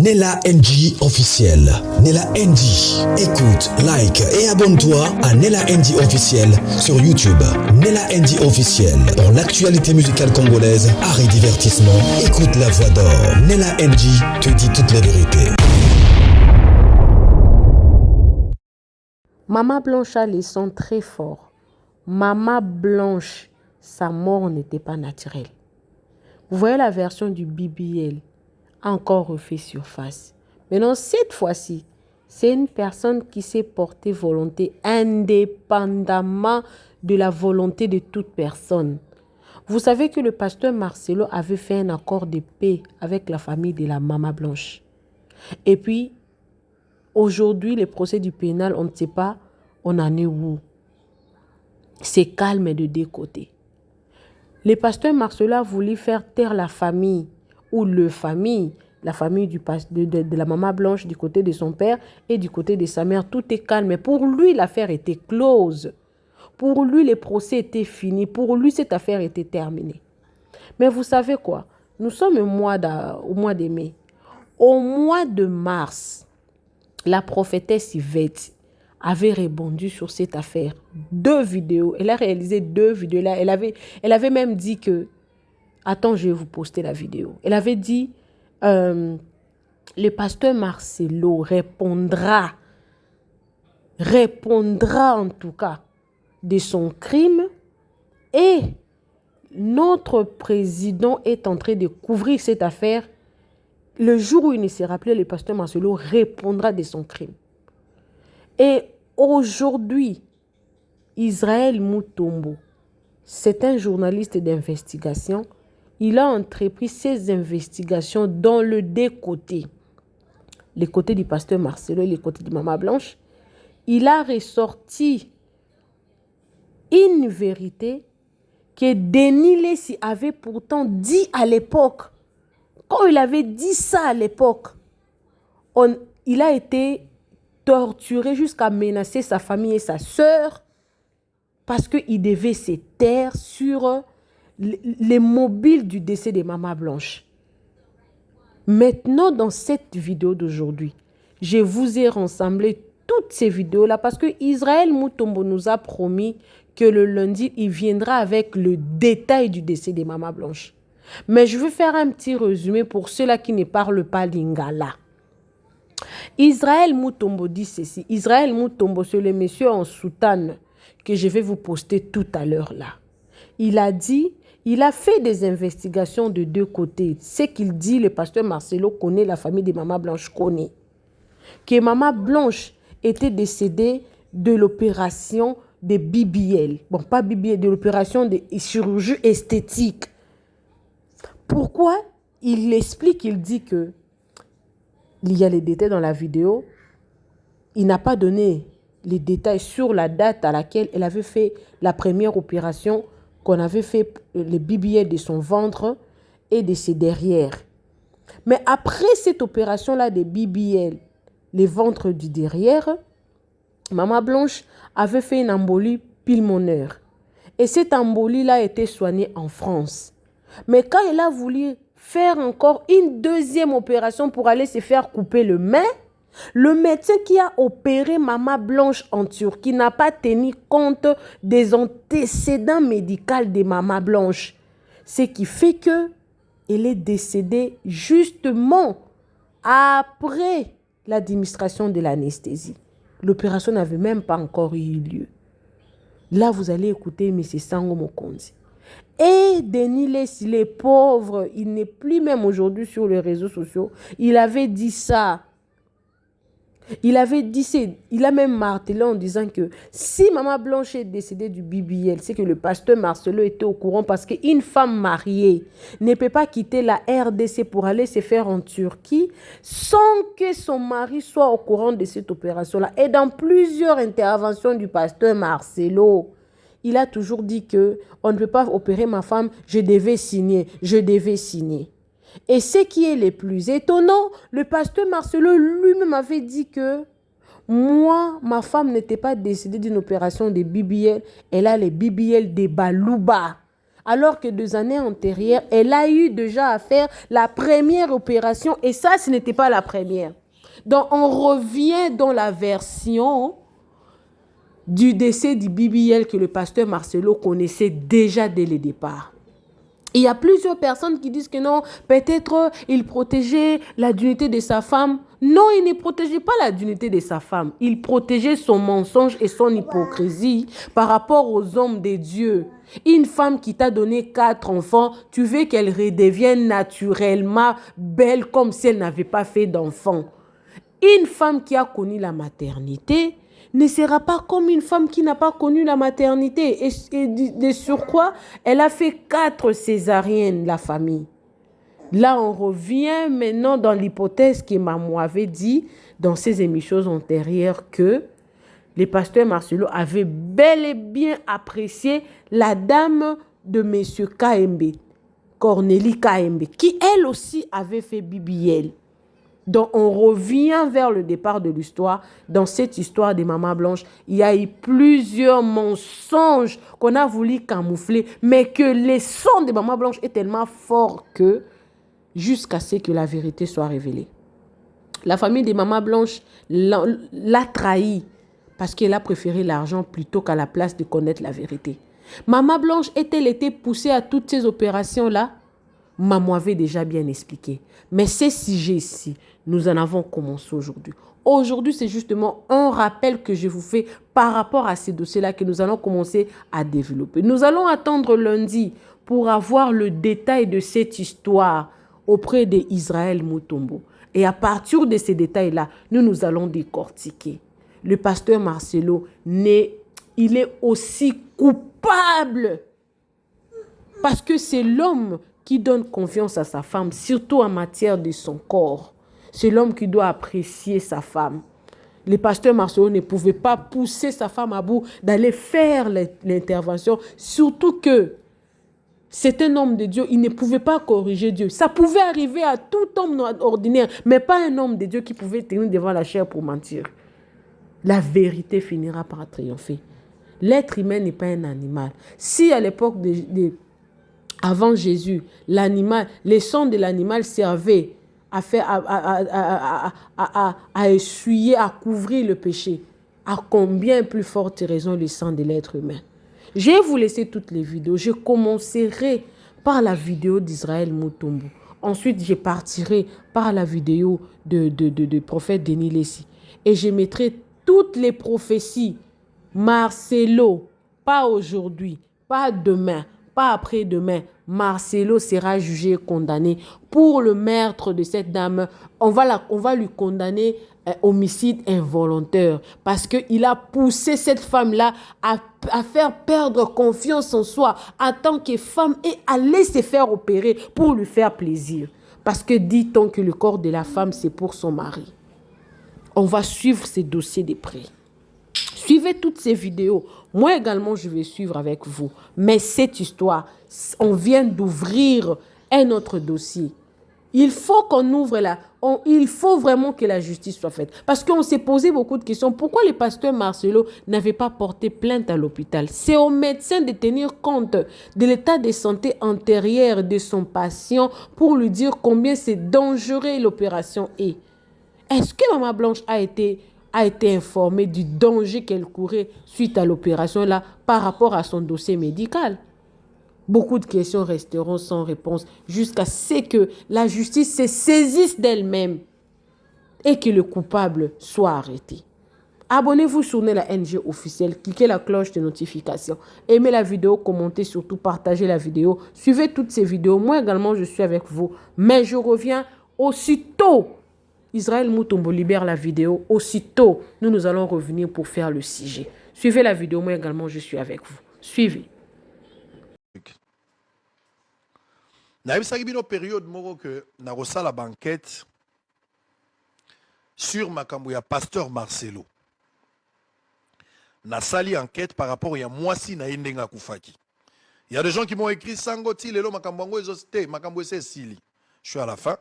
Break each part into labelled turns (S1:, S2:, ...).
S1: Nella NG officiel. Nella NG. Écoute, like et abonne-toi à Nella NG officiel sur YouTube. Nella NG officiel. Pour l'actualité musicale congolaise, art et divertissement, écoute la voix d'or. Nella NG te dit toute la vérité.
S2: Maman Blanche a les sons très forts. Maman Blanche, sa mort n'était pas naturelle. Vous voyez la version du BBL a encore refait surface. Maintenant, cette fois-ci, c'est une personne qui s'est portée volonté indépendamment de la volonté de toute personne. Vous savez que le pasteur Marcelo avait fait un accord de paix avec la famille de la Maman Blanche. Et puis, aujourd'hui, les procès du pénal, on ne sait pas, on en est où. C'est calme de deux côtés. Le pasteur Marcelo a voulu faire taire la famille, ou la famille de la Maman Blanche du côté de son père et du côté de sa mère. Tout est calme. Mais pour lui, l'affaire était close. Pour lui, les procès étaient finis. Pour lui, cette affaire était terminée. Mais vous savez quoi? Nous sommes au mois de mai. Au mois de mars, la prophétesse Yvette avait répondu sur cette affaire. 2 vidéos. Elle a réalisé 2 vidéos. Là, elle avait même dit que... Attends, je vais vous poster la vidéo. Elle avait dit, le pasteur Marcelo répondra en tout cas de son crime, et notre président est en train de couvrir cette affaire. Le jour où il ne s'est rappelé, le pasteur Marcelo répondra de son crime. Et aujourd'hui, Israël Mutombo, c'est un journaliste d'investigation. Il a entrepris ses investigations dans le deux côtés. Les côtés du pasteur Marcelo et les côtés de Maman Blanche. Il a ressorti une vérité que Denis Lessi avait pourtant dit à l'époque. Quand il avait dit ça à l'époque, il a été torturé jusqu'à menacer sa famille et sa sœur parce qu'il devait se taire sur les mobiles du décès de Maman Blanche. Maintenant, dans cette vidéo d'aujourd'hui, je vous ai rassemblé toutes ces vidéos-là parce que Israël Mutombo nous a promis que le lundi, il viendra avec le détail du décès de Maman Blanche. Mais je veux faire un petit résumé pour ceux-là qui ne parlent pas lingala. Israël Mutombo dit ceci. Israël Mutombo, c'est le monsieur en soutane que je vais vous poster tout à l'heure là. Il a dit... Il a fait des investigations de 2 côtés. Ce qu'il dit, le pasteur Marcelo connaît, la famille de Maman Blanche connaît. Que Maman Blanche était décédée de l'opération de BBL. Bon, pas BBL, de l'opération de chirurgie esthétique. Pourquoi? Il explique, il dit que il y a les détails dans la vidéo. Il n'a pas donné les détails sur la date à laquelle elle avait fait la première opération, qu'on avait fait le BBL de son ventre et de ses derrières. Mais après cette opération-là de BBL, les ventres du derrière, Maman Blanche avait fait une embolie pulmonaire. Et cette embolie-là a été soignée en France. Mais quand elle a voulu faire encore une deuxième opération pour aller se faire couper le main, le médecin qui a opéré Maman Blanche en Turquie n'a pas tenu compte des antécédents médicaux de Maman Blanche. Ce qui fait que elle est décédée justement après l'administration de l'anesthésie. L'opération n'avait même pas encore eu lieu. Là, vous allez écouter M. Sango Mokonzi. Et Denis Lessi, il est pauvre, il n'est plus même aujourd'hui sur les réseaux sociaux. Il avait dit ça. Il a même martelé en disant que si Maman Blanche est décédée du BBL, c'est que le pasteur Marcelo était au courant parce qu'une femme mariée ne peut pas quitter la RDC pour aller se faire en Turquie sans que son mari soit au courant de cette opération-là. Et dans plusieurs interventions du pasteur Marcelo, il a toujours dit que on ne peut pas opérer ma femme, je devais signer. Et ce qui est le plus étonnant, le pasteur Marcelo lui-même avait dit que moi, ma femme n'était pas décédée d'une opération de BBL, elle a les BBL de Balouba. Alors que 2 années antérieures, elle a eu déjà à faire la première opération et ça, ce n'était pas la première. Donc, on revient dans la version du décès du BBL que le pasteur Marcelo connaissait déjà dès le départ. Il y a plusieurs personnes qui disent que non, peut-être il protégeait la dignité de sa femme. Non, il ne protégeait pas la dignité de sa femme. Il protégeait son mensonge et son hypocrisie par rapport aux hommes de Dieu. Une femme qui t'a donné 4 enfants, tu veux qu'elle redevienne naturellement belle comme si elle n'avait pas fait d'enfants. Une femme qui a connu la maternité ne sera pas comme une femme qui n'a pas connu la maternité. Et de surcroît, elle a fait 4 césariennes, la famille. Là, on revient maintenant dans l'hypothèse que Maman avait dit dans ses émissions antérieures que les pasteurs Marcelo avaient bel et bien apprécié la dame de M. KMB, Cornélie KMB, qui elle aussi avait fait BBL. Donc, on revient vers le départ de l'histoire. Dans cette histoire des mamans blanches, il y a eu plusieurs mensonges qu'on a voulu camoufler, mais que les sons des mamans blanches est tellement fort que jusqu'à ce que la vérité soit révélée. La famille des mamans blanches l'a trahi parce qu'elle a préféré l'argent plutôt qu'à la place de connaître la vérité. Maman blanche est-elle été poussée à toutes ces opérations-là? Maman avait déjà bien expliqué. Mais ces sujets-ci, nous en avons commencé aujourd'hui. Aujourd'hui, c'est justement un rappel que je vous fais par rapport à ces dossiers-là que nous allons commencer à développer. Nous allons attendre lundi pour avoir le détail de cette histoire auprès d'Israël Mutombo. Et à partir de ces détails-là, nous allons décortiquer. Le pasteur Marcelo, il est aussi coupable parce que c'est l'homme qui donne confiance à sa femme, surtout en matière de son corps. C'est l'homme qui doit apprécier sa femme. Le pasteur Marcelo ne pouvait pas pousser sa femme à bout d'aller faire l'intervention, surtout que c'est un homme de Dieu, il ne pouvait pas corriger Dieu. Ça pouvait arriver à tout homme ordinaire, mais pas un homme de Dieu qui pouvait tenir devant la chair pour mentir. La vérité finira par triompher. L'être humain n'est pas un animal. Si à l'époque avant Jésus, l'animal, les sons de l'animal servaient à essuyer, à couvrir le péché, à combien plus forte raison le sang de l'être humain. Je vais vous laisser toutes les vidéos. Je commencerai par la vidéo d'Israël Mutombo. Ensuite, je partirai par la vidéo de prophète Denis Lessi. Et je mettrai toutes les prophéties. Marcelo, pas aujourd'hui, pas demain, pas après-demain. Marcelo sera jugé et condamné pour le meurtre de cette dame. On va lui condamner homicide involontaire parce qu'il a poussé cette femme-là à faire perdre confiance en soi en tant que femme et à aller se faire opérer pour lui faire plaisir. Parce que dit-on que le corps de la femme, c'est pour son mari. On va suivre ces dossiers de près. Suivez toutes ces vidéos. Moi également, je vais suivre avec vous. Mais cette histoire, on vient d'ouvrir un autre dossier. Il faut qu'on ouvre il faut vraiment que la justice soit faite. Parce qu'on s'est posé beaucoup de questions. Pourquoi le pasteur Marcelo n'avait pas porté plainte à l'hôpital? C'est au médecin de tenir compte de l'état de santé antérieur de son patient pour lui dire combien c'est dangereux l'opération est. Est-ce que Maman Blanche a été informée du danger qu'elle courait suite à l'opération là par rapport à son dossier médical? Beaucoup de questions resteront sans réponse jusqu'à ce que la justice se saisisse d'elle-même et que le coupable soit arrêté. Abonnez-vous sur Nella NG officiel, cliquez la cloche de notification, aimez la vidéo, commentez, surtout partagez la vidéo, suivez toutes ces vidéos. Moi également, je suis avec vous, mais je reviens aussitôt. Israël Mutombo libère la vidéo. Aussitôt, nous allons revenir pour faire le sujet. Suivez la vidéo, moi également, je suis avec vous. Suivez.
S3: Naïbisaki bino période moko que na la banquette sur makambo ya pasteur Marcelo. Na sali enquête par rapport ya mwasi na yendenga kufaki. Il y a des gens qui m'ont écrit sangoti lelo makambo ngo ezosté makambo sili. Je suis à la fin.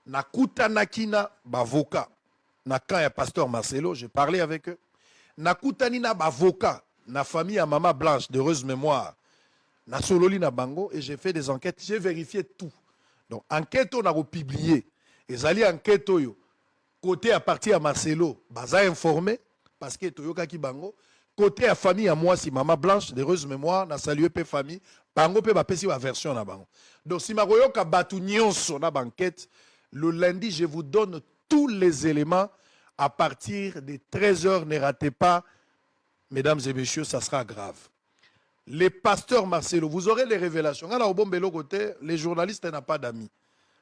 S3: Na kutanaki na bavoka na camp ya pasteur Marcelo, j'ai parlé avec eux. Na kutani na bavoka na famille à Maman Blanche d'heureuse mémoire. na sololi na bango et j'ai fait des enquêtes, j'ai vérifié tout. Donc enquête on a republié. Ezali enquête yo côté à partir à Marcelo, baza informé parce que toyoka ki bango côté à famille à moi si maman Blanche d'heureuse mémoire na salué pe famille bango pe ba pesi ba version na bango. Donc si ma koyoka batu nyonso na banquette le lundi je vous donne tous les éléments à partir de 13h, ne ratez pas mesdames et messieurs, ça sera grave. Les pasteurs Marcelo, vous aurez les révélations. Les journalistes n'ont pas d'amis.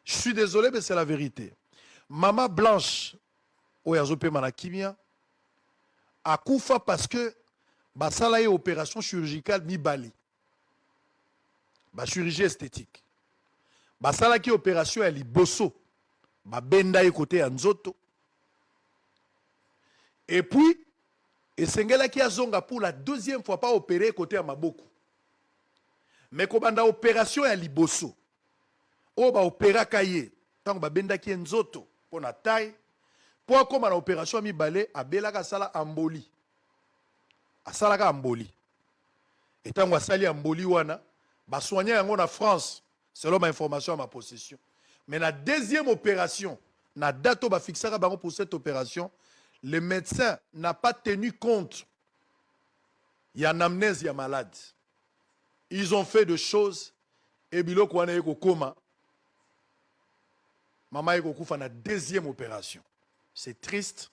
S3: Je suis désolé, mais c'est la vérité. Maman Blanche, a koufa parce que basala opération chirurgicale mi bali. Ba chirurgie esthétique. Basala ki opération ali bosso. Ba benda côté anzoto. Et puis et Sengela qui a zonga pour la deuxième fois pas opéré côté à Maboko. Mais quand on a opération à Liboso, on va opérer Kaye, tant que benda qui est nzoto pour la taille, pour comme on a opération à Mibale, à Belaka Sala Amboli. À Salaka Amboli. Et tant que Sali Amboli wana, ba soigner en France, selon ma information à ma possession. Mais la deuxième opération, na date ba fixera bango pour cette opération. Le médecin n'a pas tenu compte. Il y a une amnésie, il y a malade. Ils ont fait des choses. Et bilo kwana yeko koma. Maman yeko kufa na deuxième opération. C'est triste,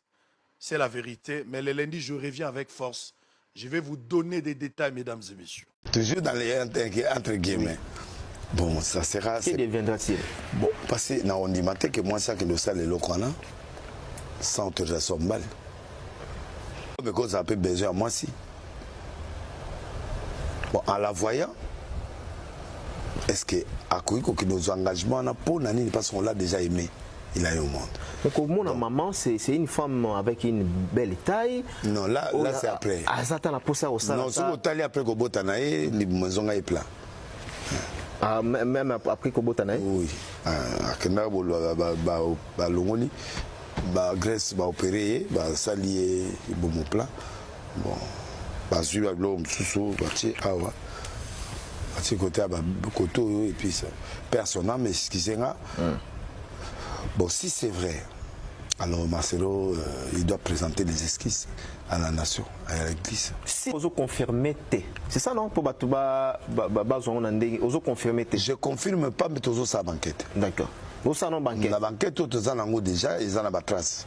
S3: c'est la vérité. Mais le lundi, je reviens avec force. Je vais vous donner des détails, mesdames et messieurs.
S4: Toujours dans les entre guillemets. Bon, ça sera.
S5: Que deviendra-t-il?
S4: Bon, parce que on dit matin que moi ça que nous sommes les locaux sans autorisation mal. Mais quand ça a besoin à moi si. Bon, en la voyant, est-ce que à quoi que nos engagements pour Nani parce qu'on l'a déjà aimé, il a eu au monde.
S5: Donc au monde maman c'est une femme avec une belle taille.
S4: Non là c'est après.
S5: Ah ça t'as la pousse au salon.
S4: Non c'est au taille après que Botanae les maisons est plat.
S5: Ah même après que Botanae.
S4: Oui. À Kenya ba longoni. Bah Grèce va opérer bah salier bon plat bon bah sur l'homme sous parti awa parti côté à côté et puis ça personne mais ce qui c'est bon si c'est vrai alors Marcelo il doit présenter les esquisses à la nation à l'église
S5: si vous confirmez c'est ça non pour batuba bazon ndenge ozo confirmer
S4: je confirme pas mais toujours sa banquette
S5: d'accord. La
S4: banquette, tout ça, déjà, ils ont la trace.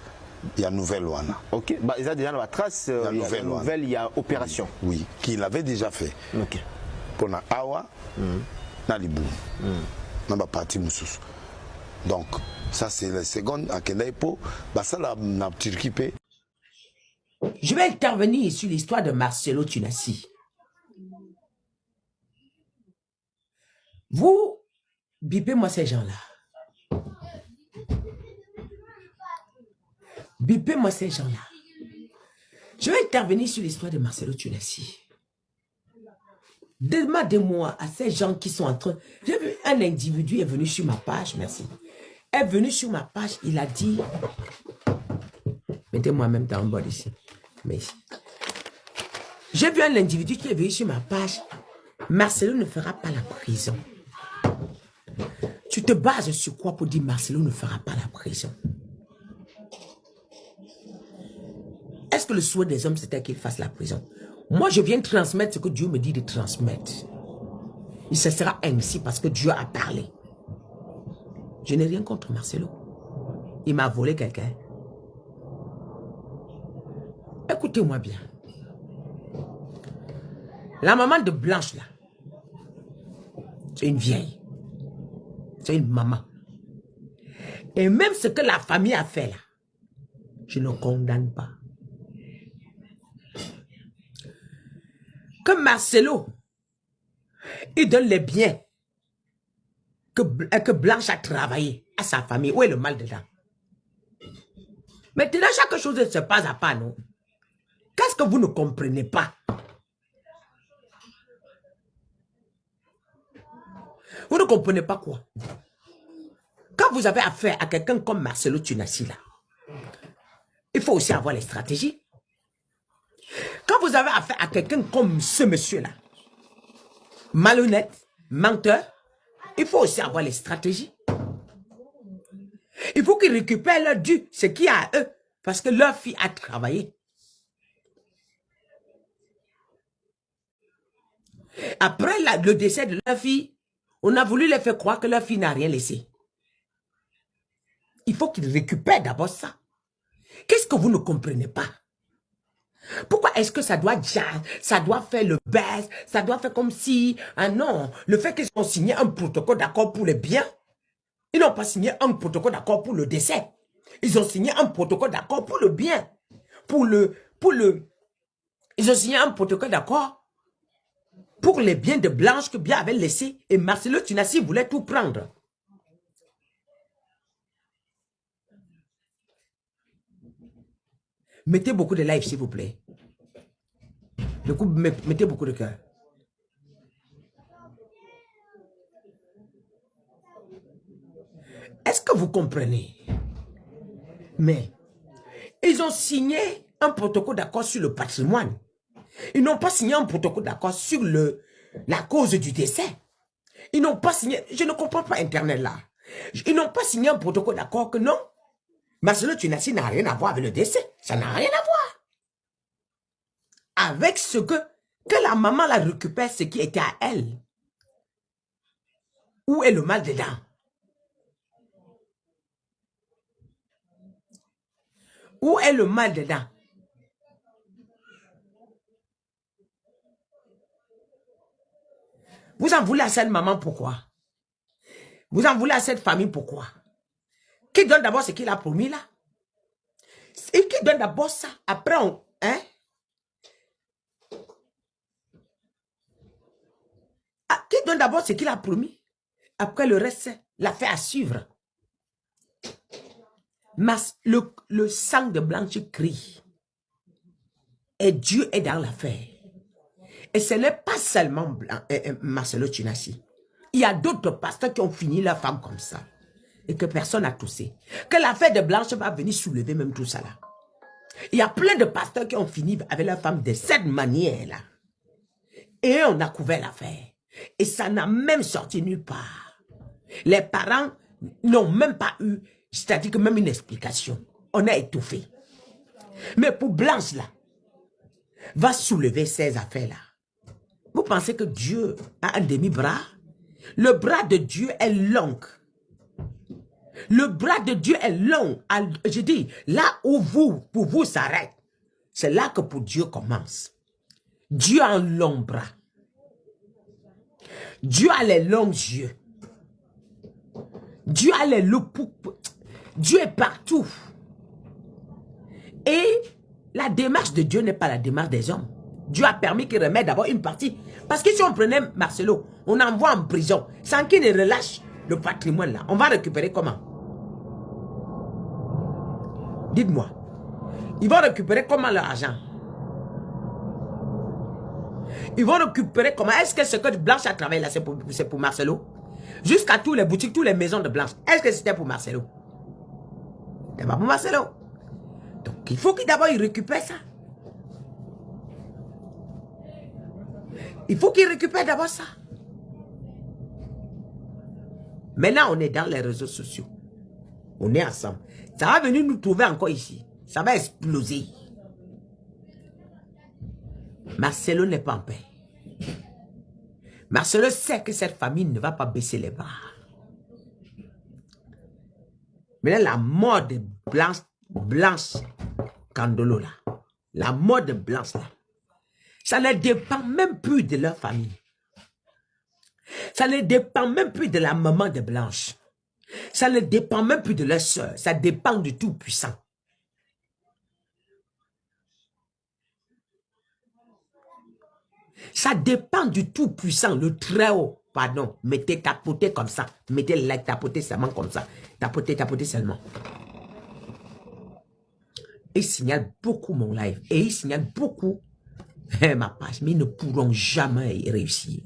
S4: Il y a une nouvelle loi.
S5: Ok, bah, ils ont déjà la trace. Il y a opération.
S4: Oui, qu'il avait déjà fait.
S5: Ok.
S4: Pour la Awa, Nalibou. Dans la partie Moussous. Donc, ça, c'est la seconde à Kenaipo. Bah, ça, la Turquie.
S6: Je vais intervenir sur l'histoire de Marcelo Tunassi. Vous, bipez-moi ces gens-là. Bipez-moi ces gens-là. Je vais intervenir sur l'histoire de Marcelo Tunassi. Demandez-moi à ces gens qui sont en train... J'ai vu un individu est venu sur ma page, merci. Est venu sur ma page, il a dit... Mettez-moi en même temps en bas ici. Mais ici. J'ai vu un individu qui est venu sur ma page. Marcelo ne fera pas la prison. Tu te bases sur quoi pour dire Marcelo ne fera pas la prison? Est-ce que le souhait des hommes c'était qu'il fasse la prison? Moi, je viens transmettre ce que Dieu me dit de transmettre. Il se sera ainsi parce que Dieu a parlé. Je n'ai rien contre Marcelo. Il m'a volé quelqu'un. Écoutez-moi bien. La maman de Blanche, là, c'est une vieille. C'est une maman. Et même ce que la famille a fait, là, je ne condamne pas. Que Marcelo, il donne les biens que Blanche a travaillé à sa famille. Où est le mal dedans? Maintenant, chaque chose se passe à pas, non? Qu'est-ce que vous ne comprenez pas? Vous ne comprenez pas quoi? Quand vous avez affaire à quelqu'un comme Marcelo Tunassi, là, il faut aussi avoir les stratégies. Quand vous avez affaire à quelqu'un comme ce monsieur-là, malhonnêtes, menteurs. Il faut aussi avoir les stratégies. Il faut qu'ils récupèrent leur dû, ce qui est à eux, parce que leur fille a travaillé. Après le décès de leur fille, on a voulu les faire croire que leur fille n'a rien laissé. Il faut qu'ils récupèrent d'abord ça. Qu'est-ce que vous ne comprenez pas? Pourquoi est-ce que ça doit faire le buzz, ça doit faire comme si, ah non, le fait qu'ils ont signé un protocole d'accord pour le bien, ils n'ont pas signé un protocole d'accord pour le décès. Ils ont signé un protocole d'accord pour le bien. Ils ont signé un protocole d'accord pour les biens de Blanche que Bien avait laissé et Marcelo Tunassi voulait tout prendre. Mettez beaucoup de live, s'il vous plaît. Mettez beaucoup de cœur. Est-ce que vous comprenez? Mais ils ont signé un protocole d'accord sur le patrimoine. Ils n'ont pas signé un protocole d'accord sur la cause du décès. Ils n'ont pas signé, je ne comprends pas Internet là. Ils n'ont pas signé un protocole d'accord que non. Marcelo Tunassi n'a rien à voir avec le décès. Ça n'a rien à voir. Avec ce que la maman la récupère, ce qui était à elle. Où est le mal dedans? Où est le mal dedans? Vous en voulez à cette maman, pourquoi? Vous en voulez à cette famille, pourquoi? Qui donne d'abord ce qu'il a promis là? Et qui donne d'abord ça? Après, hein? Ah, qui donne d'abord ce qu'il a promis? Après le reste, c'est l'affaire à suivre. Le sang de Blanche crie. Et Dieu est dans l'affaire. Et ce n'est pas seulement Marcelo Tunassi. Il y a d'autres pasteurs qui ont fini leur femme comme ça. Et que personne n'a toussé. Que l'affaire de Blanche va venir soulever même tout ça là. Il y a plein de pasteurs qui ont fini avec leur femme de cette manière-là. Et on a couvert l'affaire. Et ça n'a même sorti nulle part. Les parents n'ont même pas eu, c'est-à-dire que même une explication. On a étouffé. Mais pour Blanche là, va soulever ces affaires-là. Vous pensez que Dieu a un demi-bras? Le bras de Dieu est long. Le bras de Dieu est long. Je dis, là où pour vous s'arrête, c'est là que pour Dieu commence. Dieu a un long bras. Dieu a les longs yeux. Dieu a les loups. Dieu est partout. Et la démarche de Dieu n'est pas la démarche des hommes. Dieu a permis qu'il remette d'abord une partie. Parce que si on prenait Marcelo, on envoie en prison, sans qu'il ne relâche le patrimoine là, on va récupérer comment? Dites-moi. Ils vont récupérer comment l'argent? Ils vont récupérer comment? Est-ce que ce que Blanche a travaillé là, c'est pour Marcelo? Jusqu'à tous les boutiques, toutes les maisons de Blanche. Est-ce que c'était pour Marcelo? C'était pas pour Marcelo. Donc il faut qu'il d'abord il récupère ça. Il faut qu'il récupère d'abord ça. Maintenant, on est dans les réseaux sociaux. On est ensemble. Ça va venir nous trouver encore ici. Ça va exploser. Marcelo n'est pas en paix. Marcelo sait que cette famille ne va pas baisser les bras. Maintenant, la mort de Blanche Candolo, là, la mort de Blanche, là, ça ne dépend même plus de leur famille. Ça ne dépend même plus de la maman de Blanche. Ça ne dépend même plus de leur soeur. Ça dépend du Tout-Puissant. Ça dépend du Tout-Puissant, le Très-Haut. Pardon, mettez tapoter comme ça. Mettez le like, tapoter seulement comme ça. Tapoter seulement. Ils signalent beaucoup mon live. Et ils signalent beaucoup ma page. Mais ils ne pourront jamais réussir.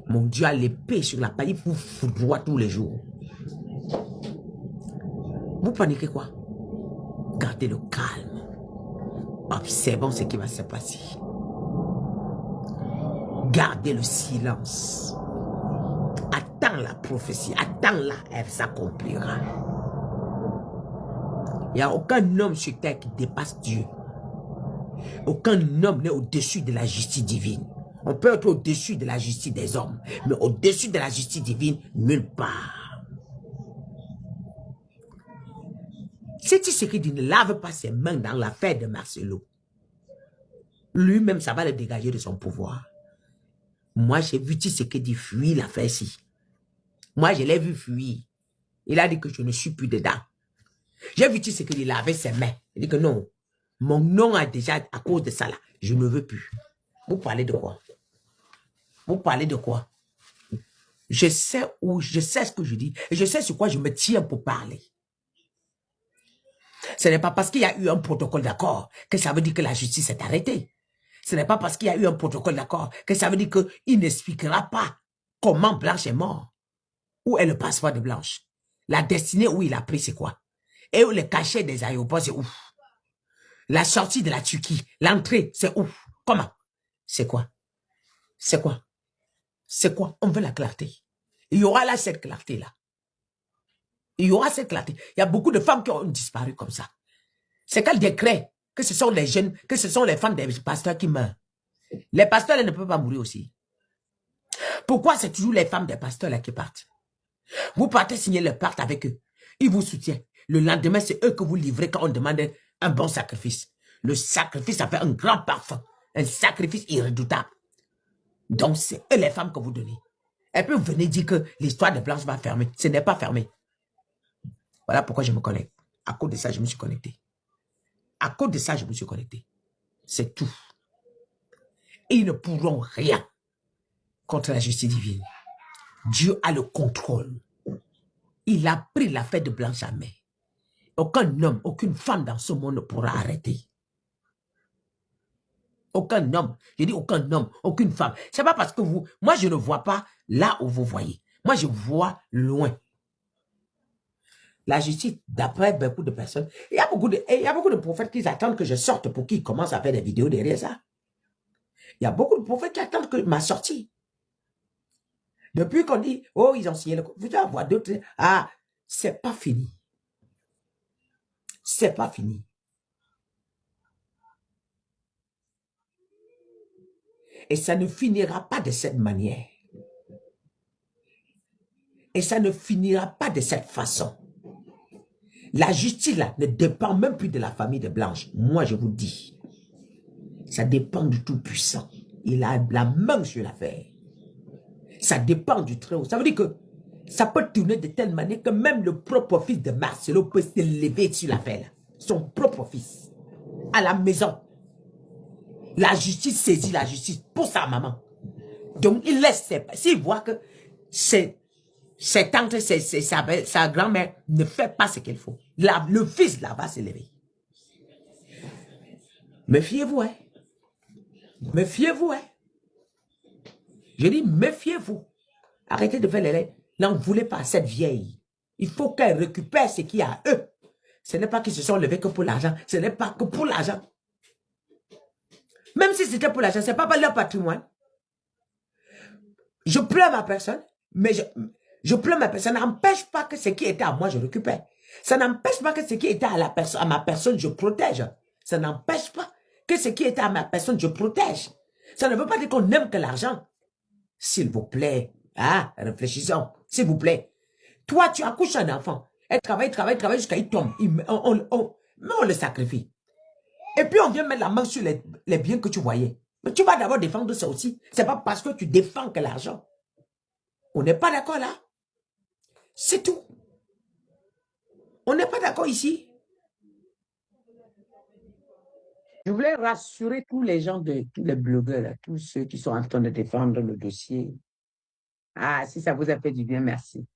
S6: Mon Dieu a l'épée sur la page. Il vous foudroie tous les jours. Vous paniquez quoi? Gardez le calme. Observons ce qui va se passer. garder le silence. Attends la prophétie, attends-la, elle s'accomplira. Il n'y a aucun homme sur terre qui dépasse Dieu. Aucun homme n'est au-dessus de la justice divine. On peut être au-dessus de la justice des hommes, mais au-dessus de la justice divine, nulle part. Si Tshisekedi ne lave pas ses mains dans l'affaire de Marcelo, lui-même, ça va le dégager de son pouvoir. Moi, j'ai vu Tshisekedi fuir l'affaire-ci. Moi, je l'ai vu fuir. Il a dit que je ne suis plus dedans. J'ai vu Tshisekedi laver ses mains. Il dit que non, mon nom a déjà, à cause de ça là, je ne veux plus. Vous parlez de quoi? Vous parlez de quoi? Je sais ce que je dis et je sais sur quoi je me tiens pour parler. Ce n'est pas parce qu'il y a eu un protocole d'accord que ça veut dire que la justice est arrêtée. Ce n'est pas parce qu'il y a eu un protocole d'accord que ça veut dire qu'il n'expliquera pas comment Blanche est morte. Où est le passeport de Blanche? La destinée où il a pris, c'est quoi? Et où le cachet des aéroports, c'est où? La sortie de la Turquie, l'entrée, c'est où? Comment? C'est quoi? C'est quoi? C'est quoi? On veut la clarté. Il y aura là cette clarté-là. Il y aura cette clarté. Il y a beaucoup de femmes qui ont disparu comme ça. C'est quel décret que ce sont les jeunes, que ce sont les femmes des pasteurs qui meurent? Les pasteurs là, ne peuvent pas mourir aussi. Pourquoi c'est toujours les femmes des pasteurs là qui partent? Vous partez signer le pacte avec eux. Ils vous soutiennent. Le lendemain, c'est eux que vous livrez quand on demande un bon sacrifice. Le sacrifice, ça fait un grand parfum. Un sacrifice irrédoutable. Donc, c'est eux les femmes que vous donnez. Et puis, vous venez dire que l'histoire de Blanche va fermer. Ce n'est pas fermé. Voilà pourquoi je me connecte. À cause de ça, je me suis connecté. À cause de ça, je me suis connecté. C'est tout. Et ils ne pourront rien contre la justice divine. Dieu a le contrôle. Il a pris l'affaire de Blanche à main. Aucun homme, aucune femme dans ce monde ne pourra arrêter. Aucun homme, je dis aucun homme, aucune femme. C'est pas parce que vous, moi je ne vois pas là où vous voyez. Moi je vois loin. La justice, d'après beaucoup de personnes, il y a beaucoup de prophètes qui attendent que je sorte pour qu'ils commencent à faire des vidéos derrière ça. Il y a beaucoup de prophètes qui attendent que ma sortie. Depuis qu'on dit, oh, ils ont signé le... Vous allez voir d'autres... Ah, c'est pas fini. C'est pas fini. Et ça ne finira pas de cette manière. Et ça ne finira pas de cette façon. La justice, là, ne dépend même plus de la famille de Blanche. Moi, je vous dis. Ça dépend du Tout-Puissant. Il a la main sur l'affaire. Ça dépend du Très-Haut. Ça veut dire que ça peut tourner de telle manière que même le propre fils de Marcelo peut se lever sur l'affaire. Son propre fils. À la maison. La justice saisit la justice pour sa maman. Donc, il laisse ses... S'il voit que ses tantes, sa grand-mère ne fait pas ce qu'il faut. Le fils là va se lever. Méfiez-vous, hein. Méfiez-vous, hein. Je dis, méfiez-vous. Arrêtez de faire les règles. N'en voulez pas à cette vieille. Il faut qu'elle récupère ce qu'il y a à eux. Ce n'est pas qu'ils se sont levés que pour l'argent. Ce n'est pas que pour l'argent. Même si c'était pour l'argent, ce n'est pas leur patrimoine. Je pleure ma personne, mais je pleure ma personne. Ça n'empêche pas que ce qui était à moi, je récupère. Ça n'empêche pas que ce qui était à ma personne, je protège. Ça n'empêche pas que ce qui était à ma personne, je protège. Ça ne veut pas dire qu'on n'aime que l'argent. S'il vous plaît, réfléchissons, s'il vous plaît. Toi, tu accouches un enfant. Elle travaille jusqu'à il tombe. On le sacrifie. Et puis on vient mettre la main sur les biens que tu voyais. Mais tu vas d'abord défendre ça aussi. C'est pas parce que tu défends que l'argent. On n'est pas d'accord là. C'est tout. On n'est pas d'accord ici. Je voulais rassurer tous les gens, tous les blogueurs, là, tous ceux qui sont en train de défendre le dossier. Ah, si ça vous a fait du bien, merci.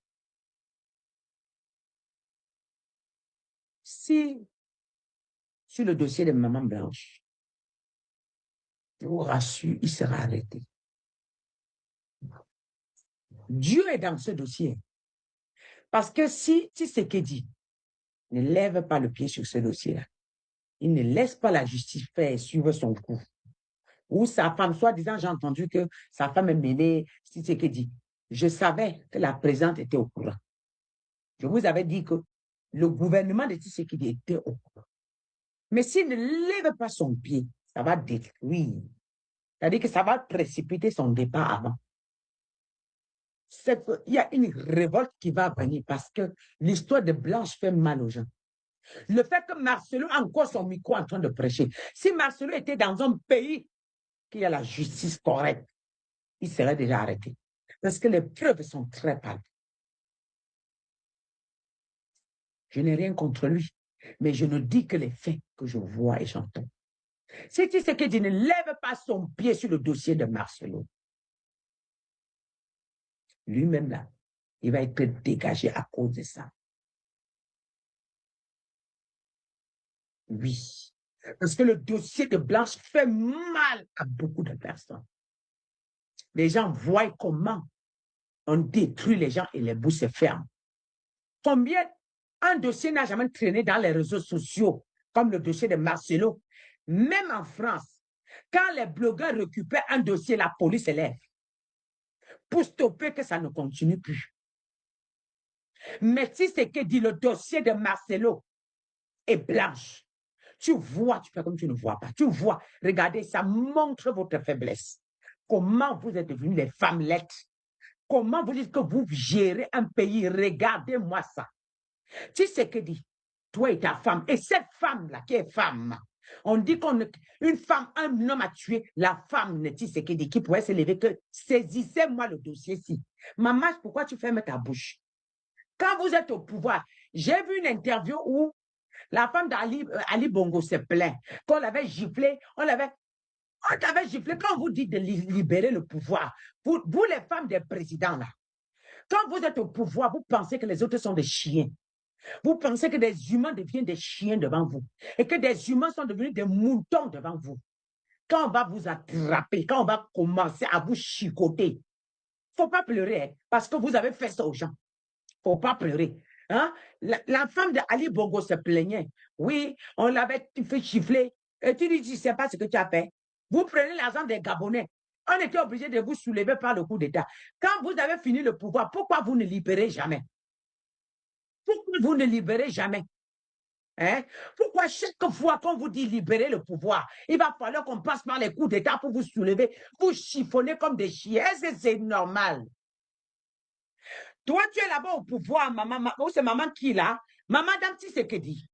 S6: Si, sur le dossier de Maman Blanche, je vous rassure, il sera arrêté. Dieu est dans ce dossier. Parce que si Tshisekedi ne lève pas le pied sur ce dossier-là, il ne laisse pas la justice faire suivre son coup. ou sa femme, soi-disant, j'ai entendu que sa femme est mêlée, si c'est que dit. Je savais que la présidente était au courant. Je vous avais dit que le gouvernement de Tshisekedi était au courant. Mais s'il ne lève pas son pied, ça va détruire. C'est-à-dire que ça va précipiter son départ avant. Il y a une révolte qui va venir parce que l'histoire de Blanche fait mal aux gens. Le fait que Marcelo a encore son micro en train de prêcher. Si Marcelo était dans un pays qui a la justice correcte, il serait déjà arrêté. Parce que les preuves sont très palpables. Je n'ai rien contre lui, mais je ne dis que les faits que je vois et j'entends. Si tu sais que tu ne lève pas son pied sur le dossier de Marcelo, lui-même là, il va être dégagé à cause de ça. Oui. Parce que le dossier de Blanche fait mal à beaucoup de personnes. Les gens voient comment on détruit les gens et les bouches se ferment. Combien un dossier n'a jamais traîné dans les réseaux sociaux, comme le dossier de Marcelo. Même en France, quand les blogueurs récupèrent un dossier, la police élève pour stopper que ça ne continue plus. Mais si c'est que dit le dossier de Marcelo est Blanche, tu vois, tu fais comme tu ne vois pas. Tu vois, regardez, ça montre votre faiblesse. Comment vous êtes devenus les femmelettes. Comment vous dites que vous gérez un pays. Regardez-moi ça. Tu sais que dit, toi et ta femme, et cette femme-là qui est femme, on dit qu'une femme, un homme a tué, la femme ne dit ce que dit, qui pourrait se lever que saisissez-moi le dossier-ci. Maman, pourquoi tu fermes ta bouche? Quand vous êtes au pouvoir, j'ai vu une interview où la femme d'Ali Bongo se plaint, qu'on l'avait giflé, on l'avait giflé. Quand vous dites de libérer le pouvoir, vous les femmes des présidents, là, quand vous êtes au pouvoir, vous pensez que les autres sont des chiens. Vous pensez que des humains deviennent des chiens devant vous et que des humains sont devenus des moutons devant vous. Quand on va vous attraper, quand on va commencer à vous chicoter, il ne faut pas pleurer hein, parce que vous avez fait ça aux gens. Il ne faut pas pleurer. Hein? La femme d'Ali Bongo se plaignait. Oui, on l'avait fait chiffler. Et tu dis, tu ne sais pas ce que tu as fait. Vous prenez l'argent des Gabonais. On était obligé de vous soulever par le coup d'État. Quand vous avez fini le pouvoir, pourquoi vous ne libérez jamais? Pourquoi vous ne libérez jamais? Hein? Pourquoi chaque fois qu'on vous dit libérer le pouvoir, il va falloir qu'on passe par les coups d'État pour vous soulever, vous chiffonner comme des chiens? Est-ce que c'est normal? Toi, tu es là-bas au pouvoir, maman. C'est maman qui est là? Maman Dame Tshisekedi.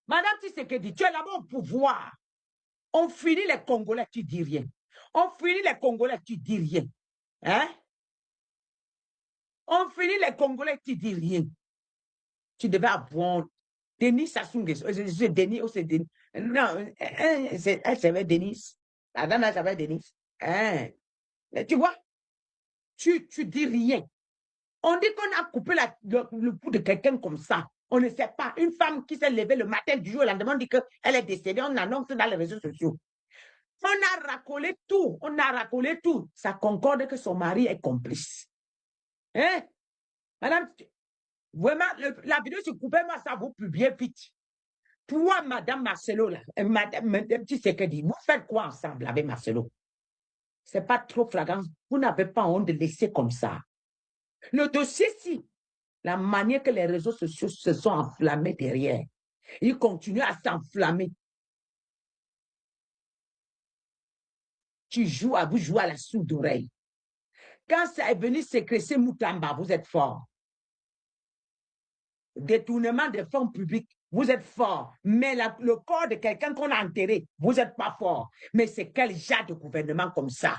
S6: Madame Tshisekedi, tu es là-bas au pouvoir. On finit les Congolais, tu dis rien. On finit les Congolais, tu dis rien. Hein? On finit les Congolais, tu dis rien. Tu devais avoir Denis Sassou Nguesso. C'est Denis ou c'est Denis? Non, elle s'appelle Denis. La dame, elle s'appelle Denis. Hein? Tu vois? Tu dis rien. On dit qu'on a coupé le cou de quelqu'un comme ça. On ne sait pas. Une femme qui s'est levée le matin du jour au lendemain dit qu'elle est décédée. On annonce dans les réseaux sociaux. On a racolé tout. On a racolé tout. Ça concorde que son mari est complice. Hein? Madame, vraiment, la vidéo se coupée, moi, ça vous publie vite. Toi, Madame Marcelo, là, Madame Tshisekedi, vous faites quoi ensemble avec Marcelo? C'est pas trop flagrant. Vous n'avez pas honte de laisser comme ça. Le dossier-ci, la manière que les réseaux sociaux se sont enflammés derrière, ils continuent à s'enflammer. Vous jouez à la sourde d'oreille. Quand ça est venu sécréter Moutamba, vous êtes fort. Détournement des fonds publics, vous êtes fort. Mais le corps de quelqu'un qu'on a enterré, vous n'êtes pas fort. Mais c'est quel genre de gouvernement comme ça?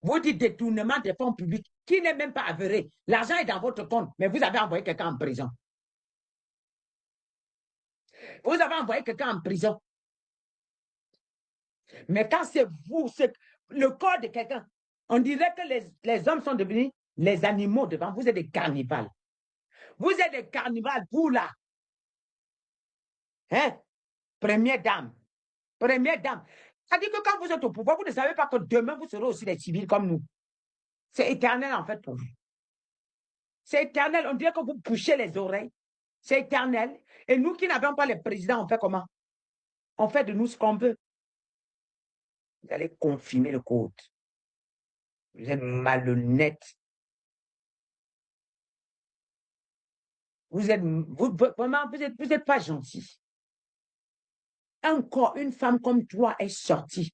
S6: Vous dites détournement des fonds publics, qui n'est même pas avéré. L'argent est dans votre compte, mais vous avez envoyé quelqu'un en prison. Vous avez envoyé quelqu'un en prison. Mais quand c'est vous, c'est le corps de quelqu'un, on dirait que les hommes sont devenus les animaux devant. Vous êtes des carnivales. Vous êtes des carnivales, vous là. Hein? Première dame. Première dame. Ça dit que quand vous êtes au pouvoir, vous ne savez pas que demain, vous serez aussi des civils comme nous. C'est éternel, en fait, pour vous. C'est éternel. On dirait que vous bouchez les oreilles. C'est éternel. Et nous qui n'avons pas les présidents, on fait comment? On fait de nous ce qu'on veut. Vous allez confirmer le code. Vous êtes malhonnête. Vraiment, vous êtes pas gentil. Encore une femme comme toi est sortie.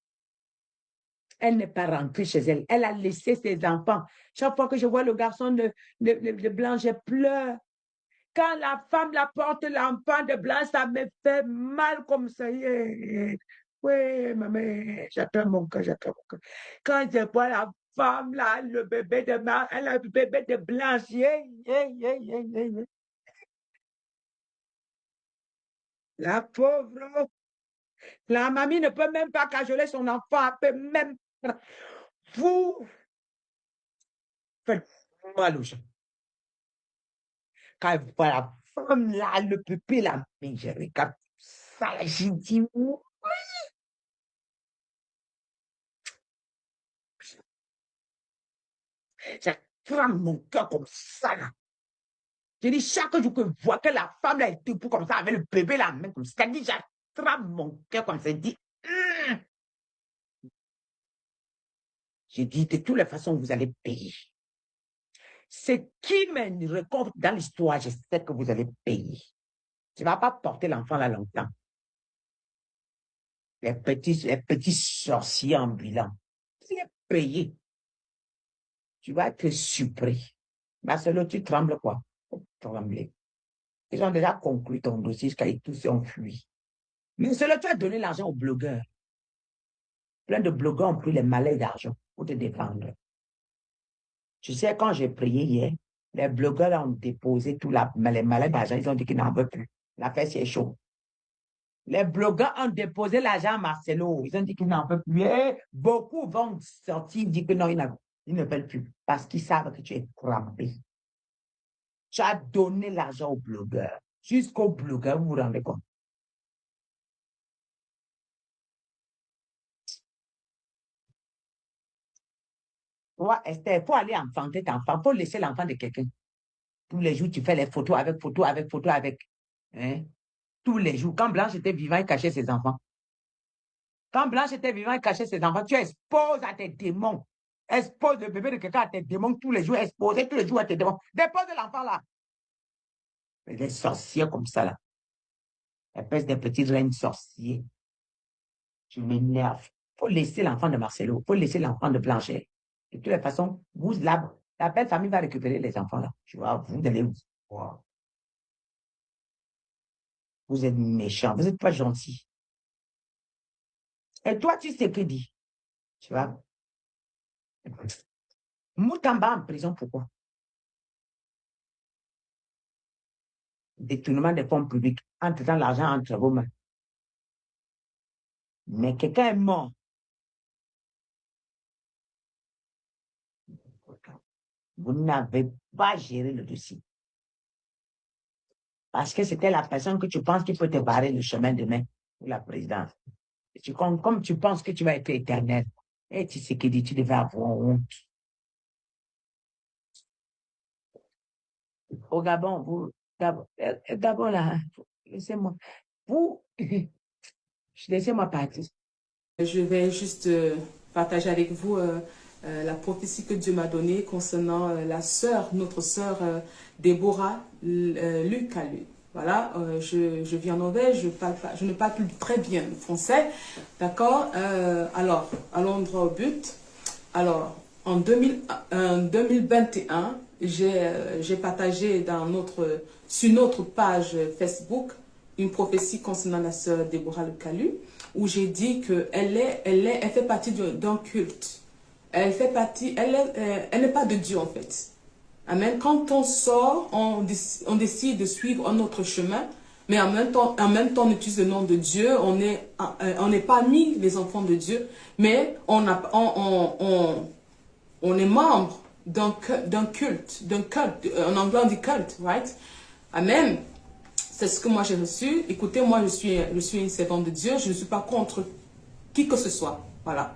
S6: Elle n'est pas rentrée chez elle. Elle a laissé ses enfants. Chaque fois que je vois le garçon de blanc, je pleure. Quand la femme la porte l'enfant de blanc, ça me fait mal comme ça. Oui, maman, j'attends mon cœur, j'attends mon cœur. Quand je vois la femme là, le bébé de blanc, elle a le bébé de blanche. La pauvre. La mamie ne peut même pas cajoler son enfant. Elle peut même. Vous faites mal aux gens. Quand elle voit la femme là, le bébé là, mais je regarde ça là, j'ai dit, oui. Ça tremble mon cœur comme ça là. Je dis, chaque jour que je vois que la femme là est debout comme ça, avec le bébé là, même comme ça, ça dit, j'attrape mon cœur comme ça, je dis, j'ai dit, de toutes les façons, vous allez payer. C'est qui me récolte dans l'histoire, je sais que vous allez payer. Tu ne vas pas porter l'enfant là longtemps. Les petits sorciers ambulants. Tu es payé. Tu vas être surpris. Marcelo, tu trembles quoi? Trembler. Ils ont déjà conclu ton dossier jusqu'à tous ont fui. Marcelo, tu as donné l'argent aux blogueurs. Plein de blogueurs ont pris les malais d'argent pour te défendre. Tu sais, quand j'ai prié hier, les blogueurs ont déposé tout les malais d'argent. Ils ont dit qu'ils n'en veulent plus. L'affaire, c'est chaud. Les blogueurs ont déposé l'argent à Marcelo. Ils ont dit qu'ils n'en veulent plus. Et beaucoup vont sortir, dire que non, ils ne veulent plus. Parce qu'ils savent que tu es crampé. Tu as donné l'argent aux blogueurs. Jusqu'aux blogueurs, vous vous rendez compte. Toi, Esther, il faut aller enfanter ton enfant. Il faut laisser l'enfant de quelqu'un. Tous les jours, tu fais les photos avec. Hein? Tous les jours. Quand Blanche était vivant, il cachait ses enfants. Quand Blanche était vivant, il cachait ses enfants. Tu exposes à tes démons. Expose le bébé de quelqu'un à tes démons tous les jours. Expose tous les jours à tes démons. Dépose l'enfant là. Des sorciers comme ça là. Elle pèse des petites reines sorciers. Tu m'énerves. Il faut laisser l'enfant de Marcelo. Il faut laisser l'enfant de Blanchet. De toutes les façons, la belle famille va récupérer les enfants là. Tu vois, vous allez vous voir. Vous êtes méchants. Vous n'êtes pas gentils. Et toi, tu sais que dit. Tu vois. Moutamba en prison, pourquoi? Détournement des fonds publics, en traitant l'argent entre vos mains. Mais quelqu'un est mort. Vous n'avez pas géré le dossier. Parce que c'était la personne que tu penses qu'il peut te barrer le chemin demain pour la présidence. Comme tu penses que tu vas être éternel, et tu sais que tu devais avoir honte. Au Gabon, Gabon là, laissez-moi. Vous, laissez-moi partir.
S7: Je vais juste partager avec vous la prophétie que Dieu m'a donnée concernant notre sœur Déborah Lukalu. Voilà, je vis en Norvège, je ne parle plus très bien le français, d'accord. Alors, allons droit au but. Alors, en 2021, j'ai partagé sur notre page Facebook une prophétie concernant la sœur Déborah Lukalu, où j'ai dit qu'elle fait partie d'un culte. Elle n'est pas de Dieu en fait. Amen. Quand on sort, on décide de suivre un autre chemin, mais en même temps, on utilise le nom de Dieu. On n'est pas mis les enfants de Dieu, mais on est membre d'un culte, en anglais on dit culte, right? Amen. C'est ce que moi j'ai reçu. Écoutez, moi je suis une servante de Dieu, je ne suis pas contre qui que ce soit. Voilà.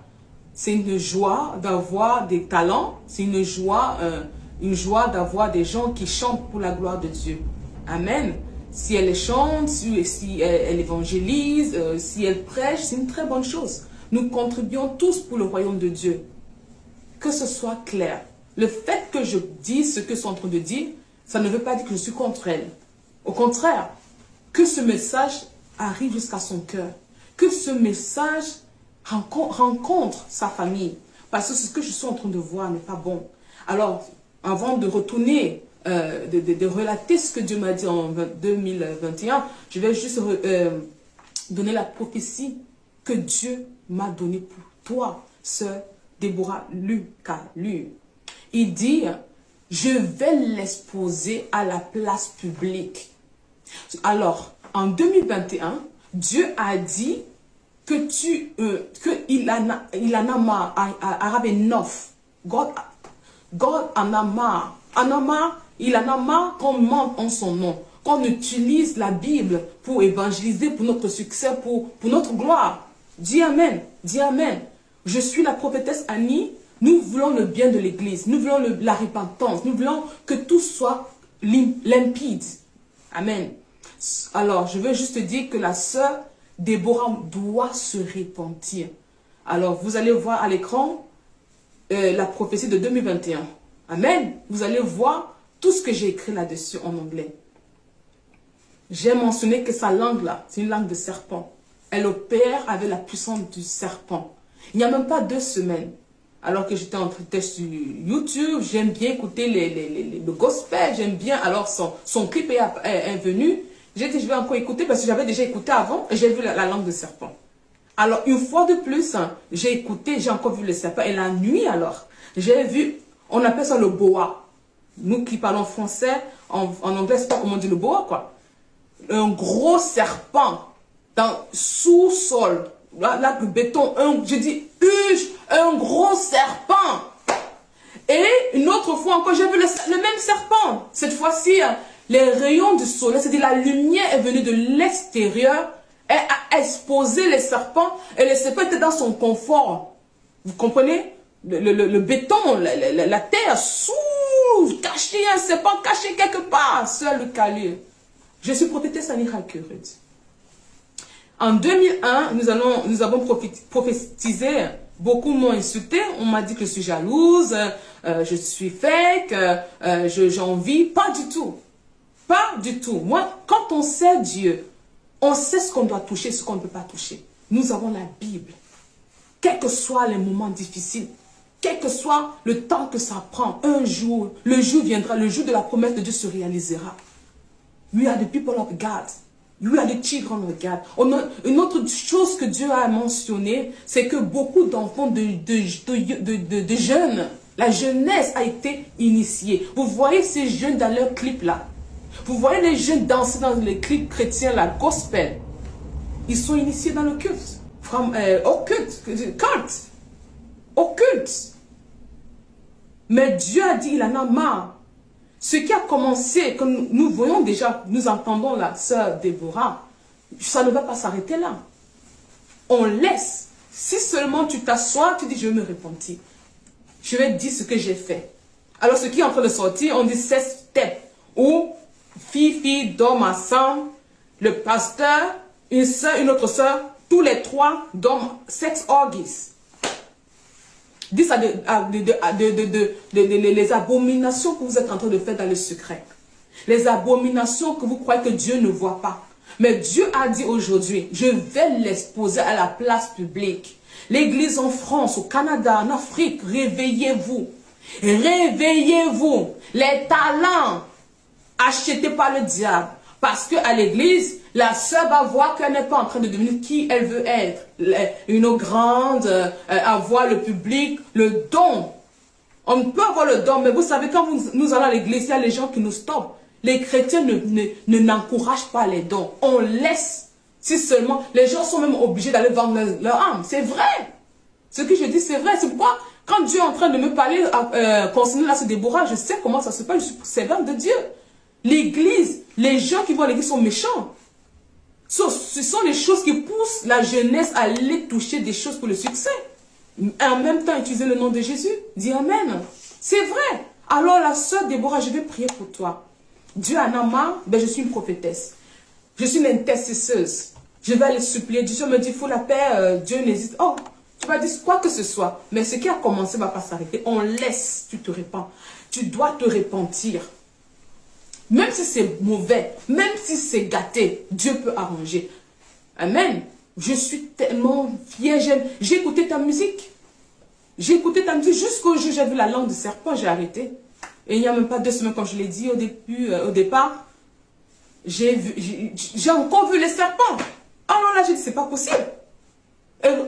S7: C'est une joie d'avoir des talents, c'est une joie d'avoir des gens qui chantent pour la gloire de Dieu. Amen. Si elle chante, si elle évangélise, si elle prêche, c'est une très bonne chose. nous contribuons tous pour le royaume de Dieu. Que ce soit clair. Le fait que je dise ce que sont en train de dire, ça ne veut pas dire que je suis contre elle. Au contraire, que ce message arrive jusqu'à son cœur. Que ce message rencontre sa famille. Parce que ce que je suis en train de voir n'est pas bon. Alors, avant de retourner, de relater ce que Dieu m'a dit en 2021, je vais juste donner la prophétie que Dieu m'a donnée pour toi, sœur Déborah Lucalu. Il dit, je vais l'exposer à la place publique. Alors, en 2021, Dieu a dit que il en a marre, arabe enough. God en a marre. Il en a marre qu'on mente en son nom, qu'on utilise la Bible pour évangéliser, pour notre succès, pour notre gloire. Dis Amen, dis Amen. Je suis la prophétesse Annie. Nous voulons le bien de l'Église. Nous voulons la repentance. Nous voulons que tout soit limpide. Amen. Alors, je veux juste dire que la sœur Déborah doit se repentir. Alors, vous allez voir à l'écran la prophétie de 2021. Amen. Vous allez voir tout ce que j'ai écrit là-dessus en anglais. J'ai mentionné que sa langue là, c'est une langue de serpent. Elle opère avec la puissance du serpent. Il n'y a même pas 2 semaines, alors que j'étais en train de sur YouTube, j'aime bien écouter le gospel, j'aime bien, alors son clip est venu. J'ai dit, je vais encore écouter parce que j'avais déjà écouté avant et j'ai vu la langue de serpent. Alors, une fois de plus, j'ai écouté, j'ai encore vu le serpent. Et la nuit, alors, j'ai vu, on appelle ça le boa. Nous qui parlons français, en anglais, c'est pas comment on dit le boa, quoi. Un gros serpent dans sous-sol. Là, le béton, je dis, un gros serpent. Et une autre fois encore, j'ai vu le même serpent. Cette fois-ci, les rayons du soleil, c'est-à-dire la lumière est venue de l'extérieur et a exposé les serpents. Et le serpent était dans son confort. Vous comprenez? Le béton, la terre, caché, un serpent caché quelque part. Seul le calier. Je suis prophétesse Annie Rakurut. En 2001, nous avons prophétisé. Beaucoup m'ont insulté. On m'a dit que je suis jalouse, je suis fake, j'envie. Pas du tout. Pas du tout. Moi, quand on sait Dieu, on sait ce qu'on doit toucher, ce qu'on ne peut pas toucher. Nous avons la Bible. Quels que soient les moments difficiles, quel que soit le temps que ça prend, un jour, le jour viendra, le jour de la promesse de Dieu se réalisera. We are the people of God. We are the children of God. Une autre chose que Dieu a mentionné, c'est que beaucoup d'enfants, de jeunes, la jeunesse a été initiée. Vous voyez ces jeunes dans leurs clips là. Vous voyez les jeunes danser dans les clips chrétiens, la gospel. Ils sont initiés dans le culte. Au culte. Mais Dieu a dit, il en a marre. Ce qui a commencé, que nous voyons déjà, nous entendons la sœur Déborah, ça ne va pas s'arrêter là. On laisse. Si seulement tu t'assois, tu dis, je vais me repentir. Je vais dire ce que j'ai fait. Alors, ce qui est en train de sortir, on dit 16 steps. Où fille dorment ensemble, le pasteur, une soeur, une autre soeur, tous les 3 dorment sex orgies. Dis ça les abominations que vous êtes en train de faire dans le secret. Les abominations que vous croyez que Dieu ne voit pas. Mais Dieu a dit aujourd'hui, je vais l'exposer à la place publique. L'église en France, au Canada, en Afrique, réveillez-vous. Réveillez-vous. Les talents achetés par le diable. Parce qu'à l'église, la sœur va voir qu'elle n'est pas en train de devenir qui elle veut être. Une grande, avoir le public, le don. On peut avoir le don, mais vous savez, quand nous allons à l'église, il y a les gens qui nous stoppent. Les chrétiens n'encouragent pas les dons. On laisse. Si seulement, les gens sont même obligés d'aller vendre leur âme. C'est vrai. Ce que je dis, c'est vrai. C'est pourquoi, quand Dieu est en train de me parler concernant la sœur Déborah, je sais comment ça se passe. Je suis servante de Dieu. L'église, les gens qui vont à l'église sont méchants. Ce sont les choses qui poussent la jeunesse à aller toucher des choses pour le succès. Et en même temps, utiliser le nom de Jésus. Dis Amen. C'est vrai. Alors la sœur Déborah, je vais prier pour toi. Dieu en a marre, ben je suis une prophétesse. Je suis une intercesseuse. Je vais aller supplier. Dieu me dit, il faut la paix. Dieu n'hésite. Oh, Tu vas dire quoi que ce soit. Mais ce qui a commencé ne va pas s'arrêter. On laisse, tu te répands. Tu dois te repentir. Même si c'est mauvais, même si c'est gâté, Dieu peut arranger. Amen. Je suis tellement fière. J'ai écouté ta musique. J'ai écouté ta musique jusqu'au jour où j'ai vu la langue de serpent, j'ai arrêté. Et il n'y a même pas 2 semaines, comme je l'ai dit au départ, j'ai encore vu les serpents. Alors là, j'ai dit, c'est pas possible.